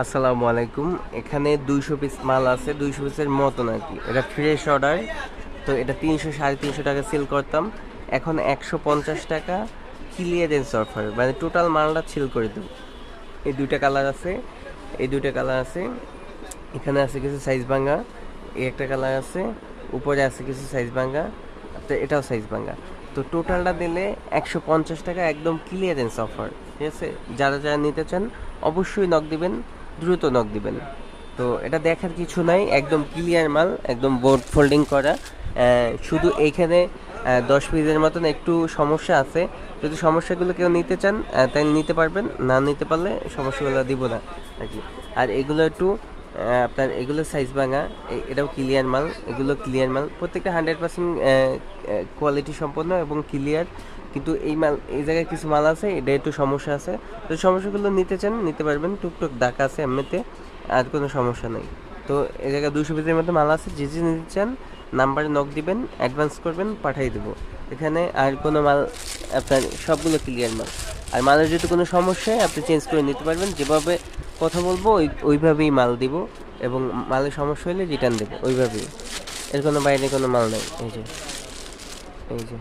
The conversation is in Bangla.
আসসালামু আলাইকুম। এখানে 200 পিস মাল আছে, 200 পিসের মতন আর কি। এটা ফ্রেশ অর্ডার, তো এটা 300 350 টাকা সেল করতাম, এখন 150 টাকা ক্লিয়ারেন্স অফার, মানে টোটাল মালটা সেল করে দেবো। এই দুইটা কালার আছে, এই দুইটা কালার আছে, এখানে আছে কিছু সাইজ ভাঙা, এই একটা কালার আছে, উপরে আছে কিছু সাইজ ভাঙা, তো এটাও সাইজ ভাঙা। তো টোটালটা দিলে 150 টাকা একদম ক্লিয়ারেন্স অফার, ঠিক আছে? যারা যারা নিতে চান অবশ্যই নক দিবেন, দ্রুত নক দিবেন। তো এটা দেখার কিছু নাই, একদম ক্লিয়ার মাল, একদম বোর্ড ফোল্ডিং করা। শুধু এইখানে 10 পিসের মতন একটু সমস্যা আছে। যদি সমস্যাগুলো কেউ নিতে চান তাহলে নিতে পারবেন, না নিতে পারলে সমস্যাগুলো দিব না আর কি। আর এগুলো একটু আপনার এগুলো সাইজ ভাঙা, এটাও ক্লিয়ার মাল, এগুলো ক্লিয়ার মাল, প্রত্যেকটা 100% কোয়ালিটি সম্পন্ন এবং ক্লিয়ার। কিন্তু এই মাল, এই জায়গায় কিছু মাল আছে এটা একটু সমস্যা আছে। তো সমস্যাগুলো নিতে চান নিতে পারবেন, টুকটুক দাগ আছে এমনিতে, আর কোনো সমস্যা নেই। তো এই জায়গায় 200 পিসের মতো মাল আছে, যে যে নিতে চান নাম্বারে নক দিবেন, অ্যাডভান্স করবেন, পাঠিয়ে দেবো। এখানে আর কোনো মাল, আপনার সবগুলো ক্লিয়ার মাল। আর মালের যদি কোনো সমস্যা হয় আপনি চেঞ্জ করে নিতে পারবেন, যেভাবে কথা বলবো ওইভাবেই মাল দিব, এবং মালের সমস্যা হলে রিটার্ন দেবো ওইভাবেই। এর কোনো বাইরে কোনো মাল নেই। এই যে, এই যে